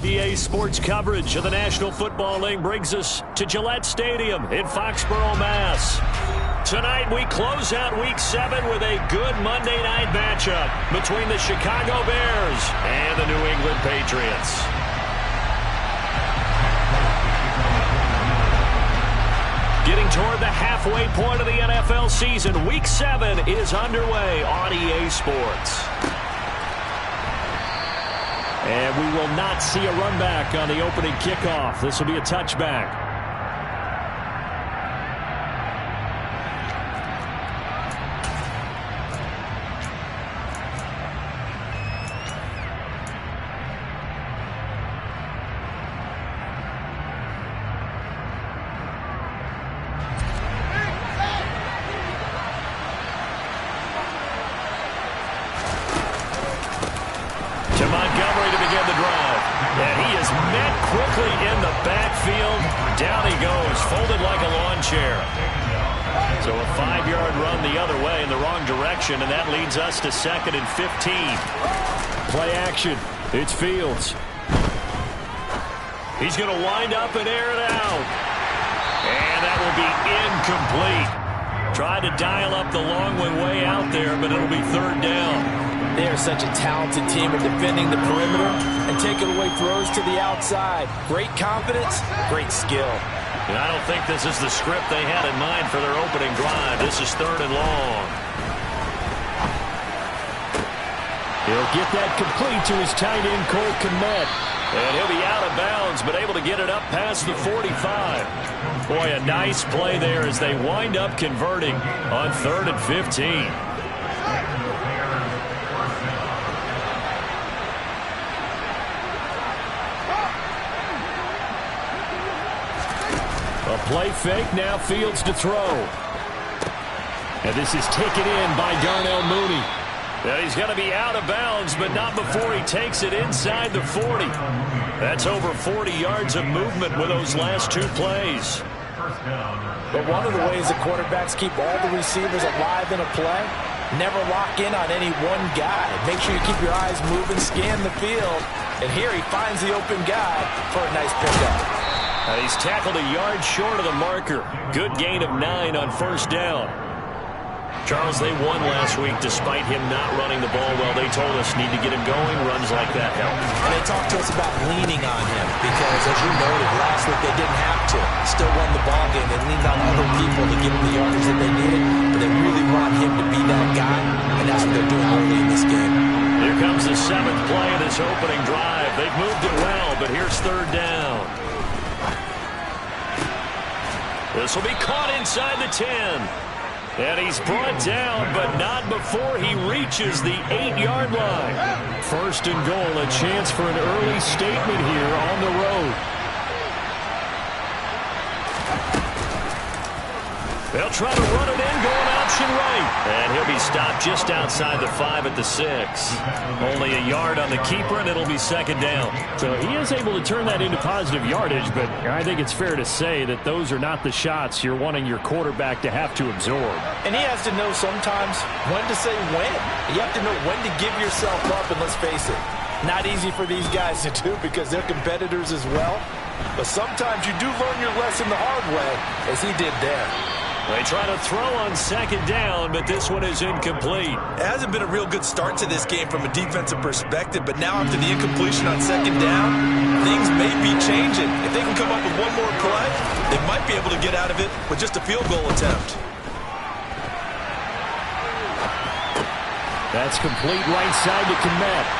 EA Sports coverage of the National Football League brings us to Gillette Stadium in Foxborough, Mass. Tonight we close out Week 7 with a good Monday night matchup between the Chicago Bears and the New England Patriots. Getting toward the halfway point of the NFL season, Week 7 is underway on EA Sports. And we will not see a run back on the opening kickoff. This will be a touchback. Down he goes, folded like a lawn chair. So a 5-yard run the other way in the wrong direction, and that leads us to 2nd and 15. Play action. It's Fields. He's going to wind up and air it out. And that will be incomplete. Tried to dial up the long one way out there, but it'll be 3rd down. They are such a talented team at defending the perimeter and taking away throws to the outside. Great confidence, great skill. And I don't think this is the script they had in mind for their opening drive. This is 3rd and long. He'll get that complete to his tight end, Cole Kmet. And he'll be out of bounds, but able to get it up past the 45. Boy, a nice play there as they wind up converting on 3rd and 15. A play fake, now Fields to throw. And this is taken in by Darnell Mooney. And he's going to be out of bounds, but not before he takes it inside the 40. That's over 40 yards of movement with those last 2 plays. But one of the ways the quarterbacks keep all the receivers alive in a play, never lock in on any one guy. Make sure you keep your eyes moving, scan the field. And here he finds the open guy for a nice pickup. And he's tackled a yard short of the marker. Good gain of 9 on 1st down. Charles, they won last week despite him not running the ball well. They told us need to get him going. Runs like that help. And they talked to us about leaning on him because, as you noted, last week they didn't have to. Still won the ball game. They leaned on other people to give them the yardage that they needed. But they really want him to be that guy, and that's what they're doing early in this game. Here comes the 7th play of this opening drive. They've moved it well, but here's 3rd down. This will be caught inside the 10. And he's brought down, but not before he reaches the 8-yard line. 1st and goal, a chance for an early statement here on the road. They'll try to run it in, going option right. And he'll be stopped just outside the 5 at the 6. Only a yard on the keeper, and it'll be 2nd down. So he is able to turn that into positive yardage, but I think it's fair to say that those are not the shots you're wanting your quarterback to have to absorb. And he has to know sometimes when to say when. You have to know when to give yourself up, and let's face it, not easy for these guys to do because they're competitors as well. But sometimes you do learn your lesson the hard way, as he did there. They try to throw on 2nd down, but this one is incomplete. It hasn't been a real good start to this game from a defensive perspective, but now after the incompletion on 2nd down, things may be changing. If they can come up with one more play, they might be able to get out of it with just a field goal attempt. That's complete right side to Kmet.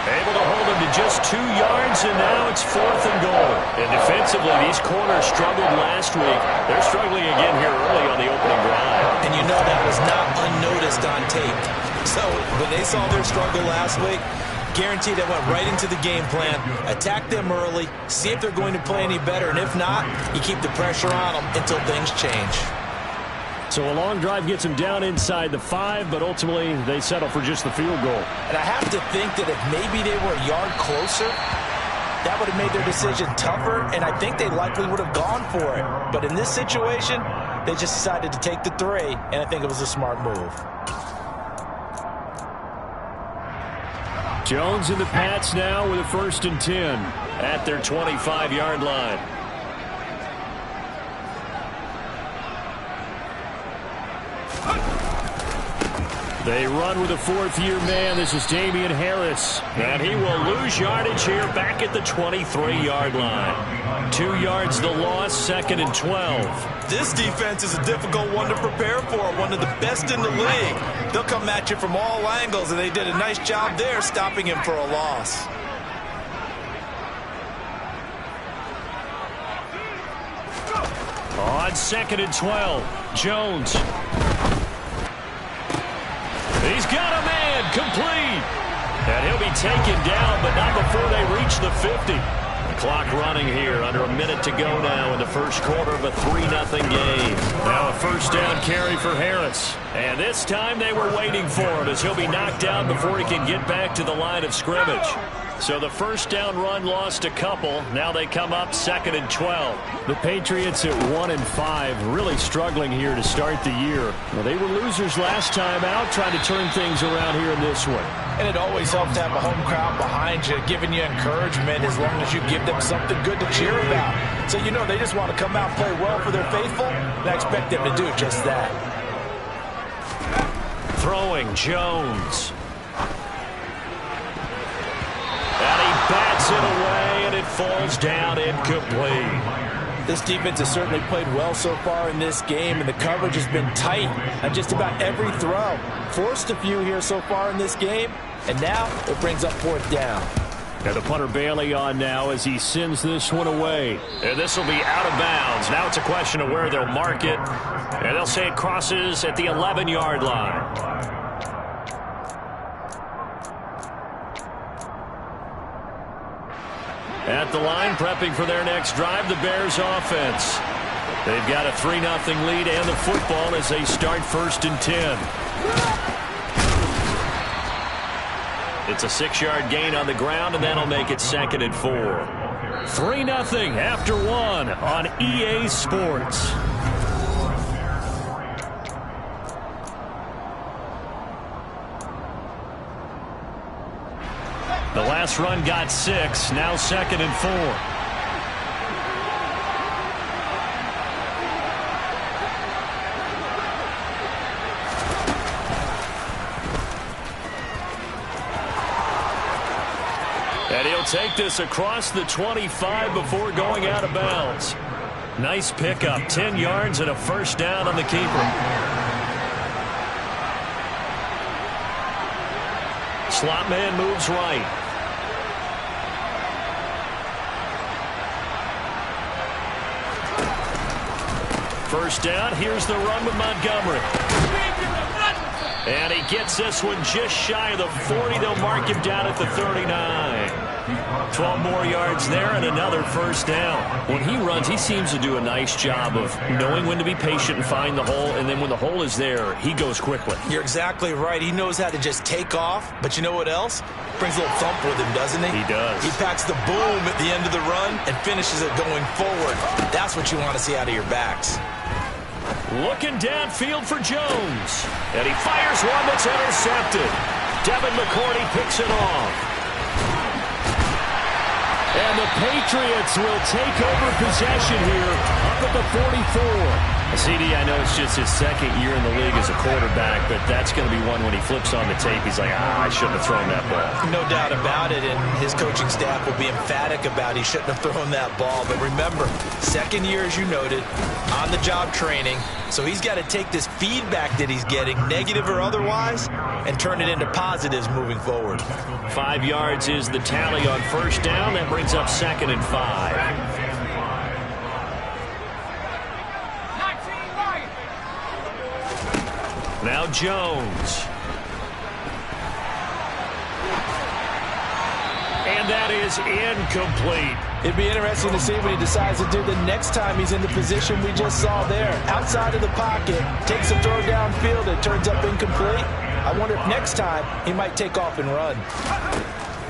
Able to hold him to just 2 yards, and now it's 4th and goal. And defensively, these corners struggled last week. They're struggling again here early on the opening drive. And you know that was not unnoticed on tape. So when they saw their struggle last week, guaranteed they went right into the game plan, attack them early, see if they're going to play any better, and if not, you keep the pressure on them until things change. So a long drive gets them down inside the 5, but ultimately they settle for just the field goal. And I have to think that if maybe they were a yard closer, that would have made their decision tougher, and I think they likely would have gone for it. But in this situation, they just decided to take the 3, and I think it was a smart move. Jones and the Pats now with a 1st and 10. at their 25-yard line. They run with a fourth-year man. This is Damian Harris. And he will lose yardage here back at the 23-yard line. 2 yards the loss, 2nd and 12. This defense is a difficult one to prepare for, one of the best in the league. They'll come at you from all angles, and they did a nice job there stopping him for a loss. On 2nd and 12, Jones. He's got a man, complete. And he'll be taken down, but not before they reach the 50. The clock running here, under a minute to go now in the first quarter of a 3-0 game. Now a first down carry for Harris. And this time they were waiting for him as he'll be knocked down before he can get back to the line of scrimmage. So the first down run lost a couple. Now they come up 2nd and 12. The Patriots at 1-5, really struggling here to start the year. Well, they were losers last time out, trying to turn things around here in this one. And it always helps to have a home crowd behind you, giving you encouragement as long as you give them something good to cheer about. So you know they just want to come out and play well for their faithful, and I expect them to do just that. Throwing Jones. And he bats it away, and it falls down incomplete. This defense has certainly played well so far in this game, and the coverage has been tight on just about every throw. Forced a few here so far in this game, and now it brings up 4th down. And the punter Bailey on now as he sends this one away. And this will be out of bounds. Now it's a question of where they'll mark it. And they'll say it crosses at the 11-yard line. At the line, prepping for their next drive, the Bears offense. They've got a 3-0 lead and the football as they start 1st and 10. It's a 6-yard gain on the ground, and that'll make it 2nd and 4. 3-0 after 1 on EA Sports. The last run got 6, now 2nd and 4. And he'll take this across the 25 before going out of bounds. Nice pickup, 10 yards and a first down on the keeper. Slot man moves right. First down, here's the run with Montgomery. And he gets this one just shy of the 40. They'll mark him down at the 39. 12 more yards there and another first down. When he runs, he seems to do a nice job of knowing when to be patient and find the hole, and then when the hole is there, he goes quickly. You're exactly right. He knows how to just take off, but you know what else? Brings a little thump with him, doesn't he? He does. He packs the boom at the end of the run and finishes it going forward. That's what you want to see out of your backs. Looking downfield for Jones. And he fires one that's intercepted. Devin McCourty picks it off. And the Patriots will take over possession here up at the 44. CD, I know it's just his 2nd year in the league as a quarterback, but that's going to be one when he flips on the tape. He's like, I shouldn't have thrown that ball. No doubt about it, and his coaching staff will be emphatic about he shouldn't have thrown that ball. But remember, 2nd year, as you noted, on-the-job training. So he's got to take this feedback that he's getting, negative or otherwise, and turn it into positives moving forward. 5 yards is the tally on first down. That brings up 2nd and 5. Now Jones. And that is incomplete. It'd be interesting to see what he decides to do the next time he's in the position we just saw there. Outside of the pocket, takes a throw downfield, it turns up incomplete. I wonder if next time he might take off and run.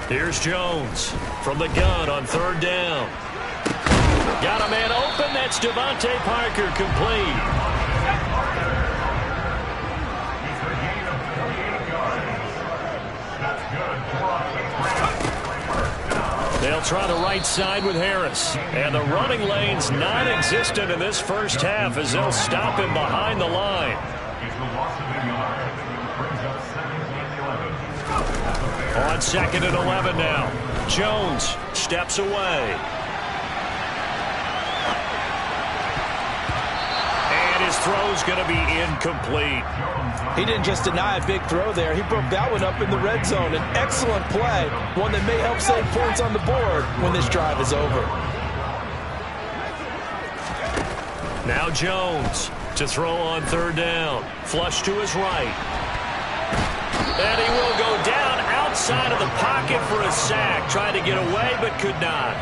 Here's Jones from the gun on 3rd down. Got a man open. That's Devontae Parker, complete. They'll try the right side with Harris. And the running lane's non-existent in this first half as they'll stop him behind the line. On 2nd and 11 now. Jones steps away. And his throw's going to be incomplete. He didn't just deny a big throw there. He broke that one up in the red zone. An excellent play, one that may help save points on the board when this drive is over. Now Jones to throw on 3rd down. Flush to his right. And he will go down outside of the pocket for a sack. Tried to get away but could not.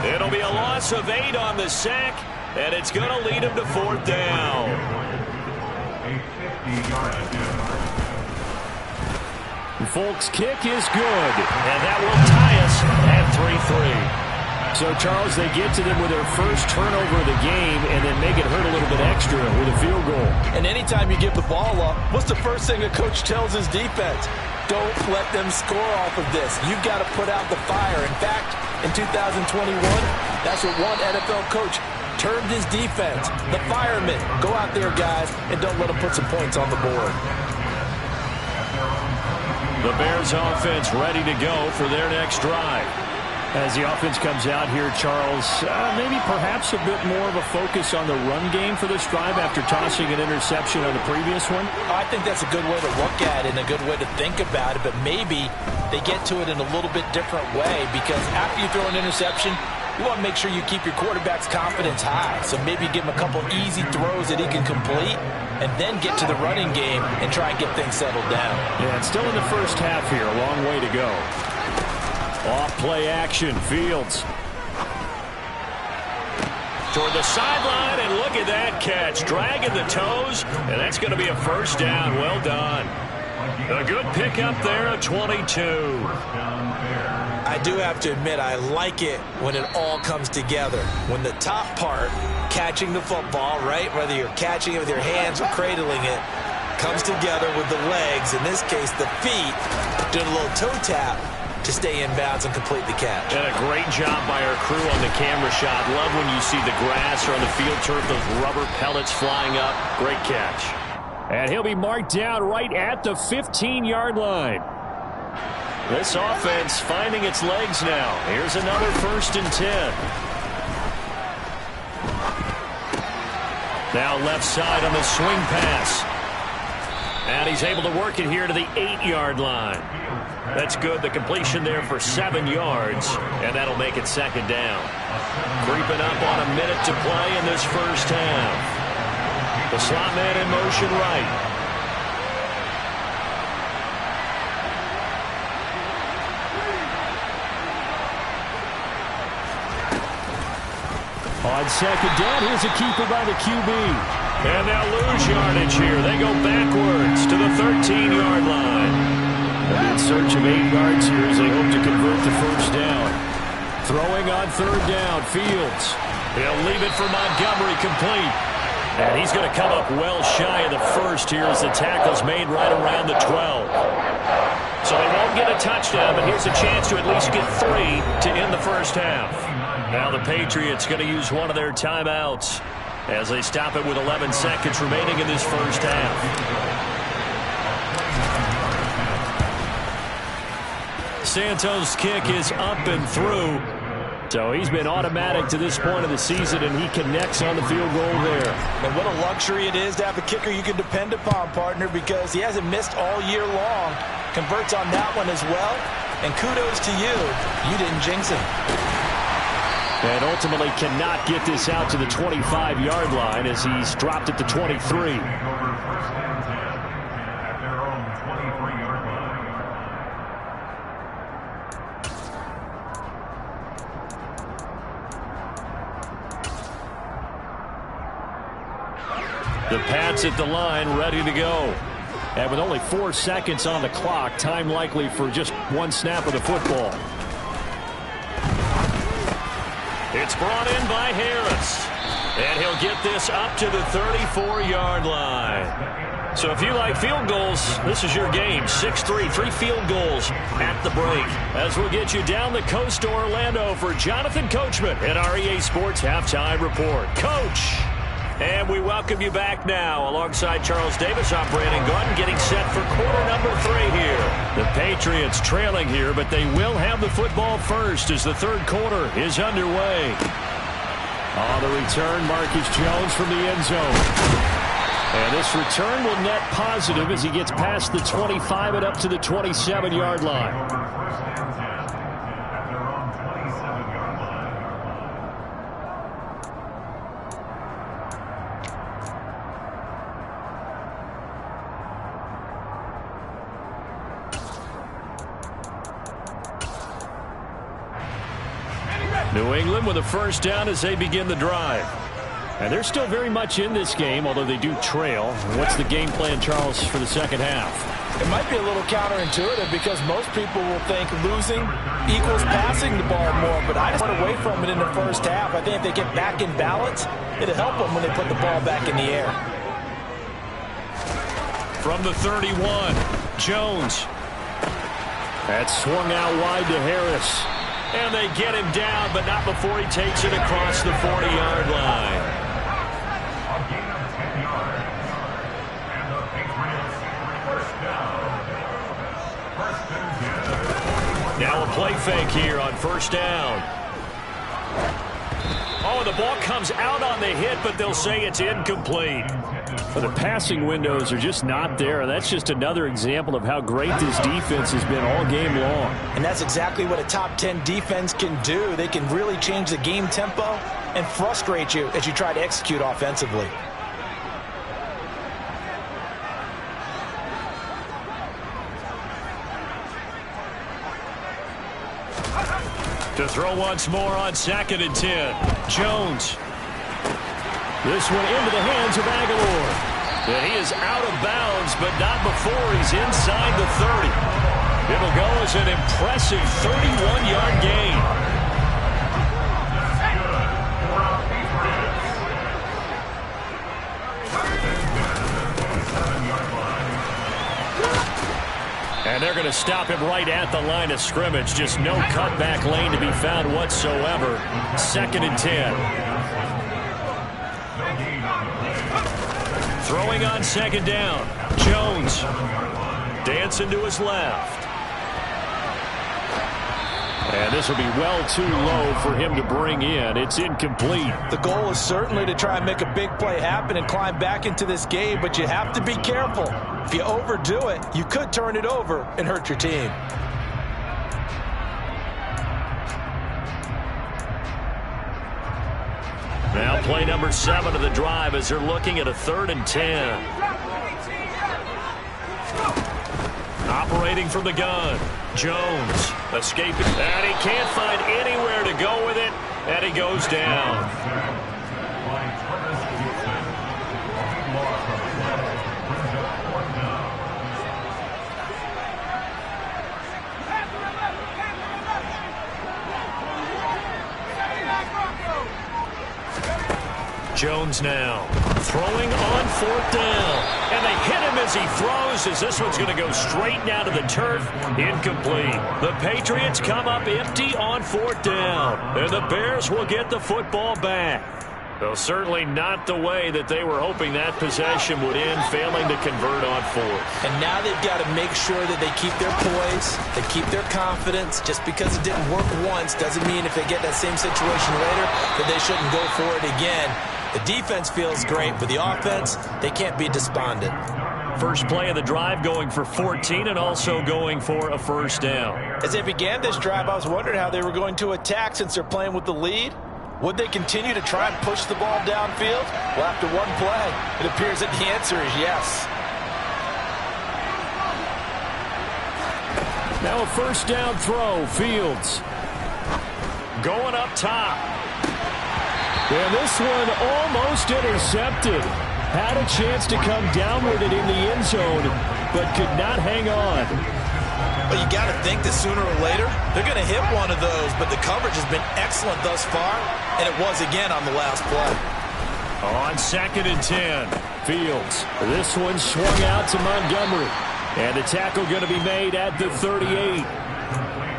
It'll be a loss of 8 on the sack, and it's going to lead him to 4th down. Folks' kick is good, and that will tie us at 3-3. So, Charles, they get to them with their first turnover of the game and then make it hurt a little bit extra with a field goal. And anytime you give the ball up, what's the first thing a coach tells his defense? Don't let them score off of this. You've got to put out the fire. In fact, in 2021, that's what one NFL coach termed his defense. The firemen. Go out there, guys, and don't let them put some points on the board. The Bears offense ready to go for their next drive. As the offense comes out here, Charles, maybe perhaps a bit more of a focus on the run game for this drive after tossing an interception on the previous one? I think that's a good way to look at it and a good way to think about it, but maybe they get to it in a little bit different way because after you throw an interception, you want to make sure you keep your quarterback's confidence high. So maybe give him a couple easy throws that he can complete and then get to the running game and try and get things settled down. Yeah, it's still in the first half here. A long way to go. Off play action. Fields. Toward the sideline, and look at that catch. Dragging the toes, and that's going to be a first down. Well done. A good pickup there at 22. I do have to admit, I like it when it all comes together. When the top part, catching the football, right, whether you're catching it with your hands or cradling it, comes together with the legs, in this case the feet, doing a little toe tap to stay in bounds and complete the catch. And a great job by our crew on the camera shot. Love when you see the grass or on the field turf, those rubber pellets flying up. Great catch. And he'll be marked down right at the 15-yard line. This offense finding its legs now. Here's another 1st and 10. Now left side on the swing pass. And he's able to work it here to the 8-yard line. That's good. The completion there for 7 yards, and that'll make it 2nd down. Creeping up on a minute to play in this first half. The slot man in motion right. On 2nd down, here's a keeper by the QB. And they'll lose yardage here. They go backwards to the 13-yard line. In search of 8 yards here as they hope to convert the first down. Throwing on 3rd down, Fields. He'll leave it for Montgomery complete. And he's going to come up well shy of the first here as the tackle's made right around the 12. So they won't get a touchdown, but here's a chance to at least get 3 to end the first half. Now the Patriots going to use one of their timeouts as they stop it with 11 seconds remaining in this first half. Santos' kick is up and through. So he's been automatic to this point of the season, and he connects on the field goal there. And what a luxury it is to have a kicker you can depend upon, partner, because he hasn't missed all year long. Converts on that one as well. And kudos to you. You didn't jinx him. And ultimately cannot get this out to the 25-yard line as he's dropped at the 23. The Pats at the line, ready to go. And with only 4 seconds on the clock, time likely for just one snap of the football. It's brought in by Harris. And he'll get this up to the 34-yard line. So if you like field goals, this is your game. 6-3, 3 field goals at the break. As we'll get you down the coast to Orlando for Jonathan Coachman at our EA Sports Halftime Report. Coach! And we welcome you back now. Alongside Charles Davis, I'm Brandon Gunn, getting set for quarter number 3 here. The Patriots trailing here, but they will have the football first as the third quarter is underway. On the return, Marcus Jones from the end zone. And this return will net positive as he gets past the 25 and up to the 27-yard line. New England with a first down as they begin the drive. And they're still very much in this game, although they do trail. What's the game plan, Charles, for the second half? It might be a little counterintuitive because most people will think losing equals passing the ball more, but I just went away from it in the first half. I think if they get back in balance, it'll help them when they put the ball back in the air. From the 31, Jones. That's swung out wide to Harris. And they get him down, but not before he takes it across the 40-yard line. Now a play fake here on first down. Oh, the ball comes out on the hit, but they'll say it's incomplete. Well, the passing windows are just not there. That's just another example of how great this defense has been all game long. And that's exactly what a top 10 defense can do. They can really change the game tempo and frustrate you as you try to execute offensively. To throw once more on 2nd and 10. Jones. This one into the hands of Aguilar. And he is out of bounds, but not before he's inside the 30. It'll go as an impressive 31-yard gain. And they're going to stop him right at the line of scrimmage. Just no cutback lane to be found whatsoever. 2nd and 10. Throwing on 2nd down. Jones dancing to his left. And this will be well too low for him to bring in. It's incomplete. The goal is certainly to try and make a big play happen and climb back into this game, but you have to be careful. If you overdo it, you could turn it over and hurt your team. Now play number 7 of the drive as they're looking at a 3rd and 10. Operating from the gun. Jones escaping. And he can't find anywhere to go with it. And he goes down. Jones now throwing on 4th down. And they hit him as he throws, as this one's going to go straight down to the turf. Incomplete. The Patriots come up empty on 4th down. And the Bears will get the football back. Though certainly not the way that they were hoping that possession would end, failing to convert on 4th. And now they've got to make sure that they keep their poise, they keep their confidence. Just because it didn't work once doesn't mean if they get that same situation later that they shouldn't go for it again. The defense feels great, but the offense, they can't be despondent. First play of the drive going for 14 and also going for a first down. As they began this drive, I was wondering how they were going to attack since they're playing with the lead. Would they continue to try and push the ball downfield? Well, after one play, it appears that the answer is yes. Now a first down throw, Fields. Going up top. And this one almost intercepted. Had a chance to come down with it in the end zone, but could not hang on. But you got to think that sooner or later, they're going to hit one of those, but the coverage has been excellent thus far, and it was again on the last play. On 2nd and 10, Fields. This one swung out to Montgomery. And the tackle going to be made at the 38.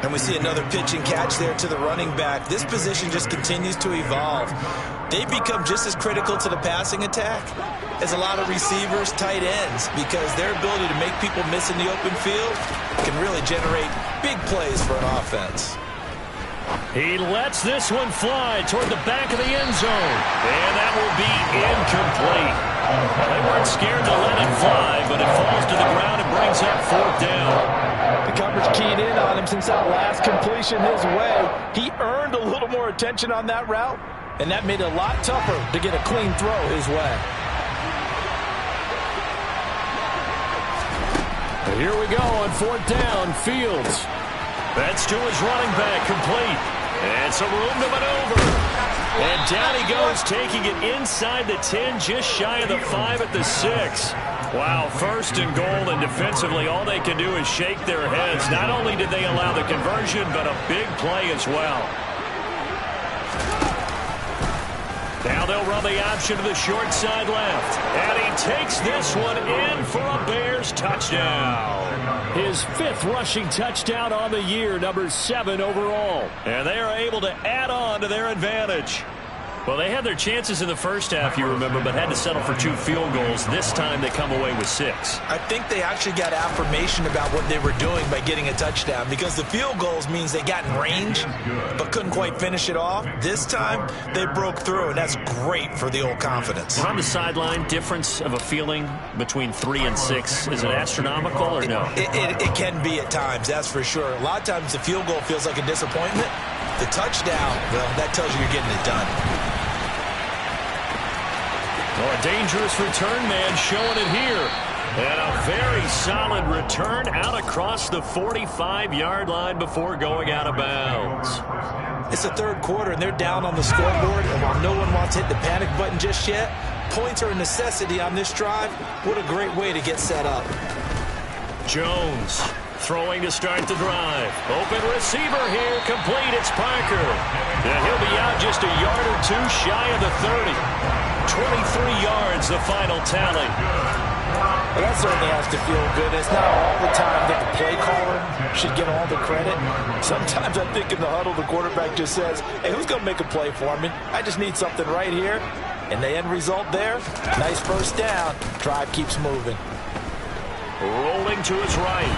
And we see another pitch and catch there to the running back. This position just continues to evolve. They become just as critical to the passing attack as a lot of receivers, tight ends, because their ability to make people miss in the open field can really generate big plays for an offense. He lets this one fly toward the back of the end zone. And that will be incomplete. Well, they weren't scared to let it fly, but it falls to the ground and brings up 4th down. The coverage keyed in on him since that last completion his way. He earned a little more attention on that route, and that made it a lot tougher to get a clean throw his way. Here we go on 4th down. Fields. That's to his running back, complete. And some room to maneuver. And down he goes, taking it inside the 10, just shy of the 5 at the 6. Wow, 1st and goal, and defensively all they can do is shake their heads. Not only did they allow the conversion, but a big play as well. Now they'll run the option to the short side left. And he takes this one in for a Bears touchdown. His 5th rushing touchdown on the year, number 7 overall. And they are able to add on to their advantage. Well, they had their chances in the first half, you remember, but had to settle for 2 field goals. This time they come away with 6. I think they actually got affirmation about what they were doing by getting a touchdown, because the field goals means they got in range but couldn't quite finish it off. This time they broke through, and that's great for the old confidence. On the sideline, difference of a feeling between 3 and 6, is it astronomical or no? It can be at times, that's for sure. A lot of times the field goal feels like a disappointment. The touchdown, well, that tells you you're getting it done. Oh, a dangerous return man showing it here. And a very solid return out across the 45-yard line before going out of bounds. It's the 3rd quarter, and they're down on the scoreboard. And while no one wants to hit the panic button just yet, points are a necessity on this drive. What a great way to get set up. Jones throwing to start the drive. Open receiver here, complete. It's Parker. And he'll be out just a yard or 2 shy of the 30. 23 yards, the final tally. Well, that certainly has to feel good. It's not all the time that the play caller should get all the credit. Sometimes I think in the huddle, the quarterback just says, hey, who's going to make a play for me? I just need something right here. And the end result there, nice 1st down. Drive keeps moving. Rolling to his right.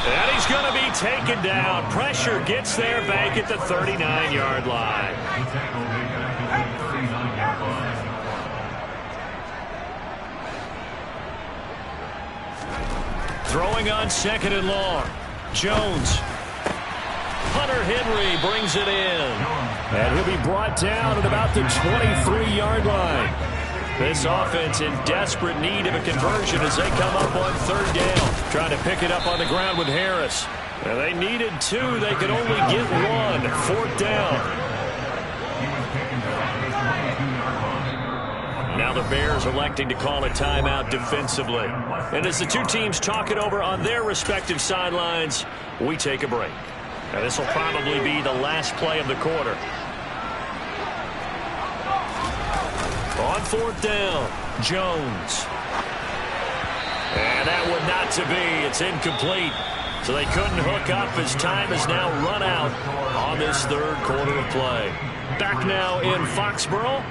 And he's going to be taken down. Pressure gets there back at the 39-yard line. Throwing on 2nd and long. Jones. Hunter Henry brings it in. And he'll be brought down at about the 23-yard line. This offense in desperate need of a conversion as they come up on 3rd down. Trying to pick it up on the ground with Harris. And they needed 2. They could only get 1. 4th down. Now the Bears electing to call a timeout defensively. And as the 2 teams talk it over on their respective sidelines, we take a break. Now this will probably be the last play of the quarter. On 4th down, Jones. And that one not to be. It's incomplete. So they couldn't hook up as time has now run out on this 3rd quarter of play. Back now in Foxborough.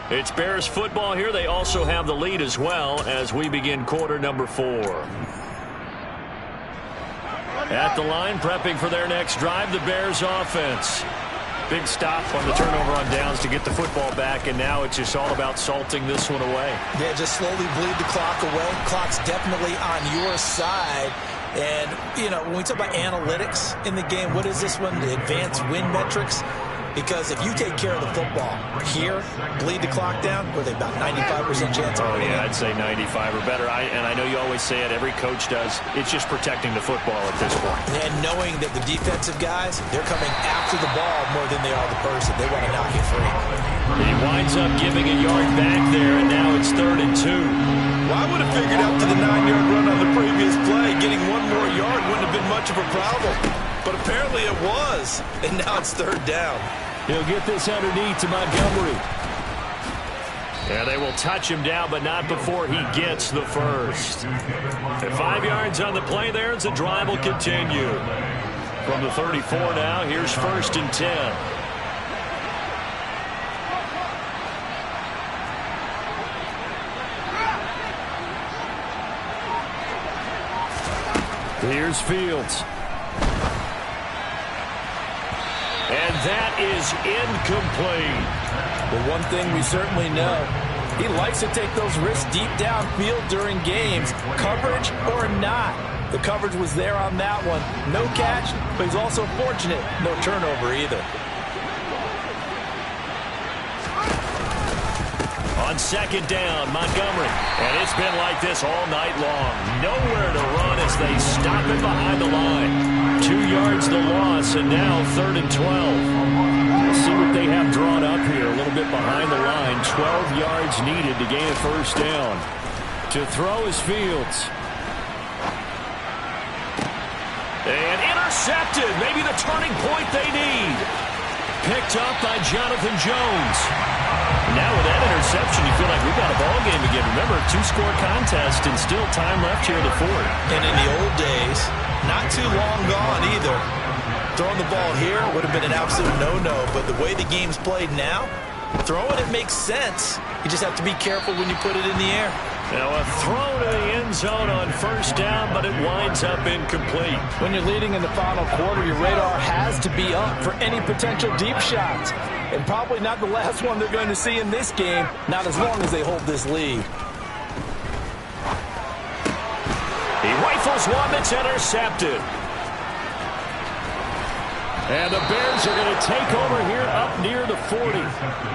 It's Bears football here. They also have the lead as well as we begin quarter number 4. At the line, prepping for their next drive, the Bears offense. Big stop on the turnover on downs to get the football back, and now it's just all about salting this one away. Yeah, just slowly bleed the clock away. Clock's definitely on your side. And, you know, when we talk about analytics in the game, what is this one? The advanced win metrics? Because if you take care of the football here, bleed the clock down, with about 95% chance of winning. Oh, yeah, I'd say 95 or better. And I know you always say it, every coach does. It's just protecting the football at this point. And knowing that the defensive guys, they're coming after the ball more than they are the person. They want to knock you free. He winds up giving a yard back there, and now it's 3rd and 2. Well, I would have figured out to the 9-yard run on the previous play, getting 1 more yard wouldn't have been much of a problem. But apparently it was, and now it's 3rd down. He'll get this underneath to Montgomery. And they will touch him down, but not before he gets the first. And 5 yards on the play there as the drive will continue. From the 34 now, here's 1st and 10. Here's Fields. And that is incomplete. But one thing we certainly know, he likes to take those risks deep downfield during games, coverage or not. The coverage was there on that one. No catch, but he's also fortunate. No turnover either. On 2nd down, Montgomery. And it's been like this all night long. Nowhere to run as they stop it behind the line. 2 yards the loss, and now 3rd and 12. Let's see what they have drawn up here. A little bit behind the line. 12 yards needed to gain a 1st down. To throw is Fields. And intercepted. Maybe the turning point they need. Picked up by Jonathan Jones. Now with that interception, you feel like we've got a ball game again. Remember, 2-score contest and still time left here in the 4th. And in the old days, not too long gone either. Throwing the ball here would have been an absolute no-no, but the way the game's played now, throwing it makes sense. You just have to be careful when you put it in the air. Now a throw to the end zone on 1st down, but it winds up incomplete. When you're leading in the final quarter, your radar has to be up for any potential deep shots. And probably not the last one they're going to see in this game, not as long as they hold this lead. He rifles one that's intercepted. And the Bears are going to take over here up near the 40.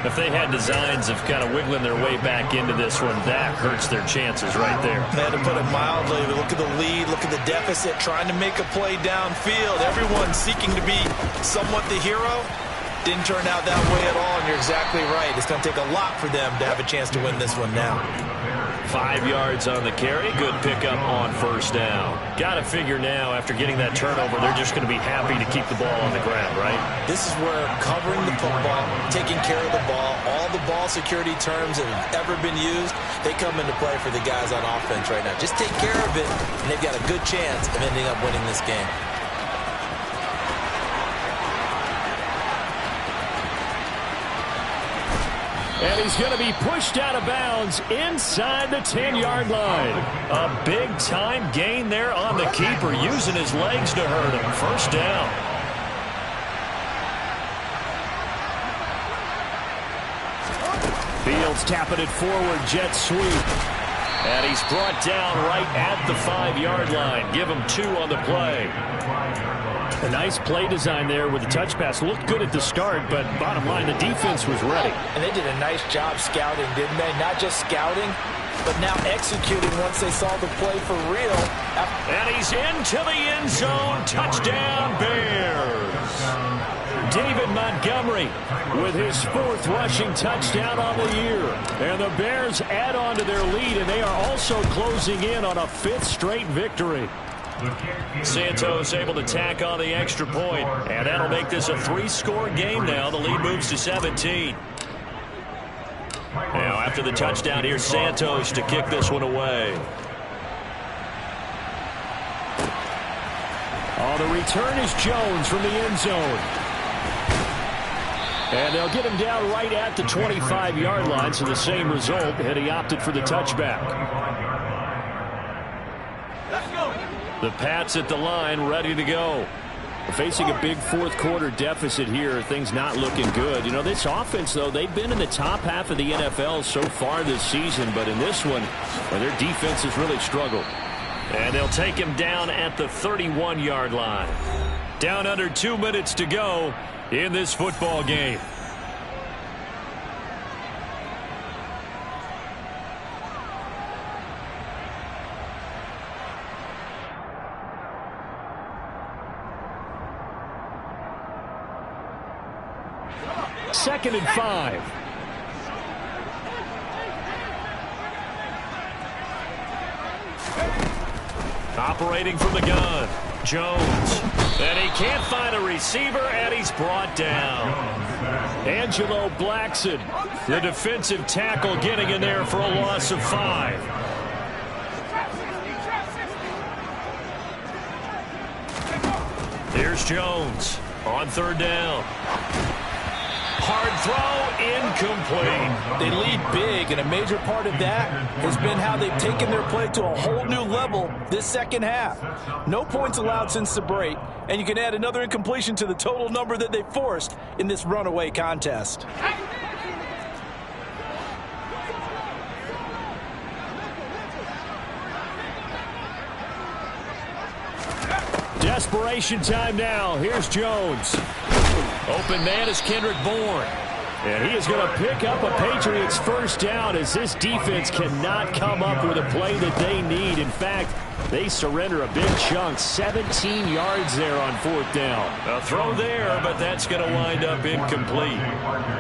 If they had designs of kind of wiggling their way back into this one, that hurts their chances right there. Man, to put it mildly, look at the lead, look at the deficit, trying to make a play downfield. Everyone seeking to be somewhat the hero. Didn't turn out that way at all, and you're exactly right. It's going to take a lot for them to have a chance to win this one now. 5 yards on the carry. Good pickup on 1st down. Got to figure now, after getting that turnover, they're just going to be happy to keep the ball on the ground, right? This is where covering the football, taking care of the ball, all the ball security terms that have ever been used, they come into play for the guys on offense right now. Just take care of it, and they've got a good chance of ending up winning this game. And he's going to be pushed out of bounds inside the 10-yard line. A big-time gain there on the keeper, using his legs to hurt him. 1st down. Fields tapping it forward, jet sweep. And he's brought down right at the 5-yard line. Give him 2 on the play. A nice play design there with the touch pass. Looked good at the start, but bottom line, the defense was ready. And they did a nice job scouting, didn't they? Not just scouting, but now executing once they saw the play for real. And he's into the end zone. Touchdown, Bears. David Montgomery with his 4th rushing touchdown on the year. And the Bears add on to their lead, and they are also closing in on a 5th straight victory. Santos able to tack on the extra point, and that'll make this a 3-score game now. The lead moves to 17. Now after the touchdown, here's Santos to kick this one away. Oh, the return is Jones from the end zone. And they'll get him down right at the 25-yard line, so the same result, and he opted for the touchback. The Pats at the line, ready to go. We're facing a big 4th quarter deficit here. Things not looking good. You know, this offense, though, they've been in the top half of the NFL so far this season. But in this one, well, their defense has really struggled. And they'll take him down at the 31-yard line. Down under 2 minutes to go in this football game. Second and 5. Operating from the gun, Jones. And he can't find a receiver, and he's brought down. Angelo Blackson, the defensive tackle, getting in there for a loss of 5. Here's Jones on 3rd down. Hard throw, incomplete. They lead big, and a major part of that has been how they've taken their play to a whole new level this second half. No points allowed since the break, and you can add another incompletion to the total number that they forced in this runaway contest. Desperation time now. Here's Jones. Open man is Kendrick Bourne. And he is going to pick up a Patriots first down as this defense cannot come up with a play that they need. In fact, they surrender a big chunk. 17 yards there on 4th down. A throw there, but that's going to wind up incomplete.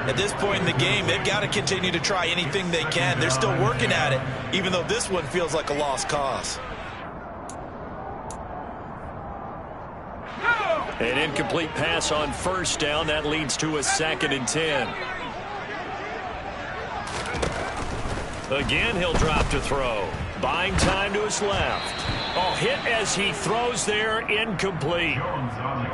At this point in the game, they've got to continue to try anything they can. They're still working at it, even though this one feels like a lost cause. An incomplete pass on 1st down. That leads to a 2nd and 10. Again, he'll drop to throw. Buying time to his left. Oh, hit as he throws there, incomplete.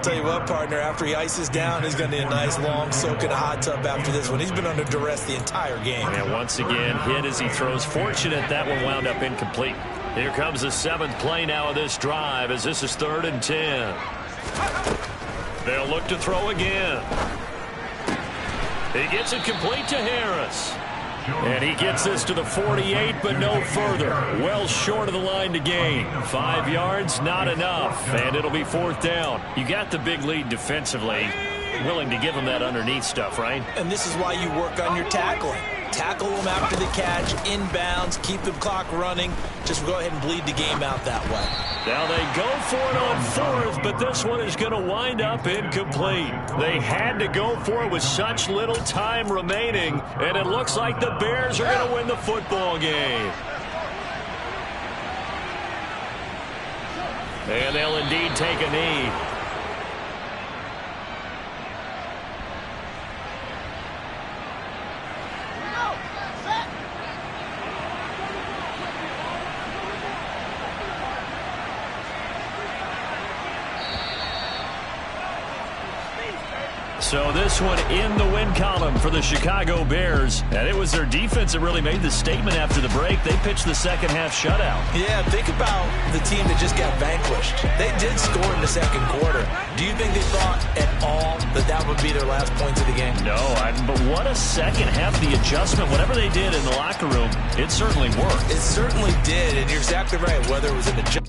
Tell you what, partner, after he ices down, he's going to need a nice long soak in a hot tub after this one. He's been under duress the entire game. And once again, hit as he throws. Fortunate that one wound up incomplete. Here comes the 7th play now of this drive as this is 3rd and 10. They'll look to throw again. He gets it complete to Harris. And he gets this to the 48, but no further. Well short of the line to gain. 5 yards, not enough. And it'll be 4th down. You got the big lead defensively. Willing to give him that underneath stuff, right? And this is why you work on your tackling. Tackle them after the catch, inbounds, keep the clock running. Just go ahead and bleed the game out that way. Now they go for it on 4th, but this one is going to wind up incomplete. They had to go for it with such little time remaining, and it looks like the Bears are going to win the football game. And they'll indeed take a knee. So this one in the win column for the Chicago Bears. And it was their defense that really made the statement after the break. They pitched the second half shutout. Yeah, think about the team that just got vanquished. They did score in the 2nd quarter. Do you think they thought at all that that would be their last points of the game? No, but what a second half. The adjustment, whatever they did in the locker room, it certainly worked. It certainly did, and you're exactly right. Whether it was an adjustment